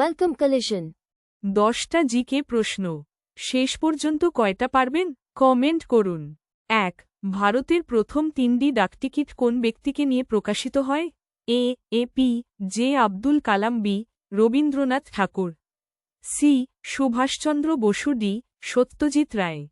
Welcome collision. 10টা GK প্রশ্ন শেষ পর্যন্ত কয়টা পারবেন কমেন্ট করুন। 1. ভারতের প্রথম 3ডি ডাকটিকিট কোন ব্যক্তিকে নিয়ে প্রকাশিত হয়? এ. AP J Abdul Kalam, B. Rabindranath ঠাকুর, সি. সুভাষচন্দ্র বসু, ডি. সত্যজিৎ রায়।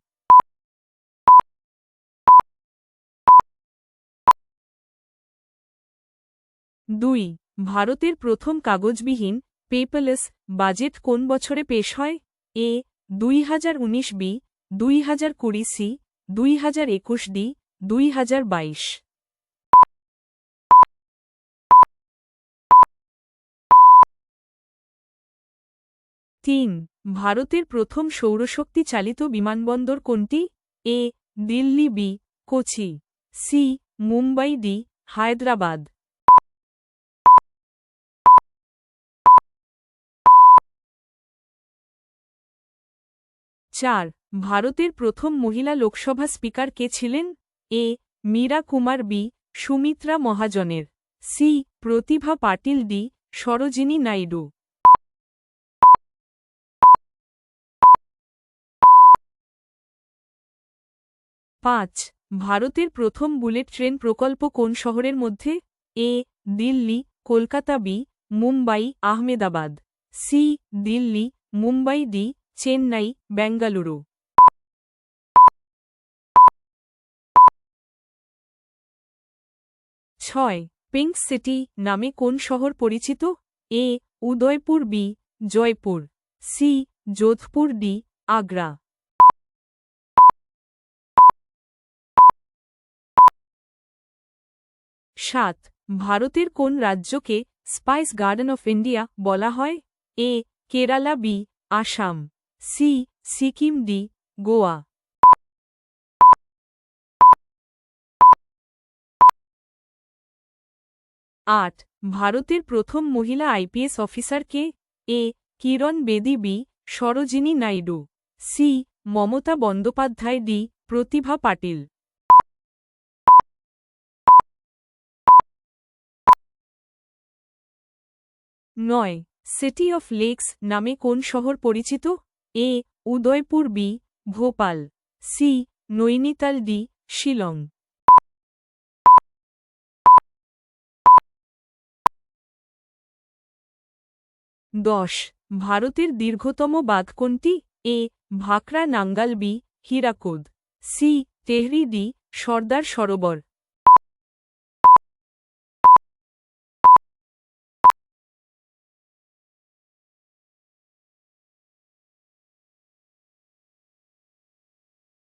2. ভারতের প্রথম কাগজবিহীন পেপারলেস বাজেট কোন বছরে পেশ হয়? এ. 2019, বি. 2020, সি. 2021, ডি. 2022। 3. ভারতের প্রথম সৌরশক্তি চালিত বিমানবন্দর কোনটি? A. Delhi, B. Kochi, C. Mumbai, D. Hyderabad. 4. ভারতের প্রথম মহিলা লোকসভা স্পিকার কে ছিলেন? এ. মীরা কুমার, বি. সুমিত্রা মহাজনের, সি. প্রতিভা পাটিল, ডি. সরোজিনী নাইডু। 5. ভারতের প্রথম বুলেট ট্রেন প্রকল্প কোন শহরের মধ্যে? A. Delhi, Kolkata, B. Mumbai, Ahmedabad, C. Delhi, Mumbai, D. Chennai, Bengaluru. 6. Pink city নামে কোন শহর পরিচিত? A. Udaipur, B. Jaipur, C. Jodhpur, D. Agra. 7. ভারতের কোন রাজ্যকে স্পাইস গার্ডেন অফ ইন্ডিয়া বলা হয়? A. Kerala, B. Assam, C. Sikkim, D. Goa. 8. ভারতের প্রথম মহিলা IPS officer K? A. Kiran Bedi, B. Sarojini Naidu, C. Mamata Bandyopadhyay, D. Pratibha Patil. 9. City of lakes নামে কোন শহর পরিচিত? A. Udaipur, B. Bhopal, C. Nainital, D. Shillong. 10. ভারতের দীর্ঘতম বাঁধ কোনটি? A. Bhakra Nangal, B. Hirakud, C. Tehri, D. Sardar Sarovar.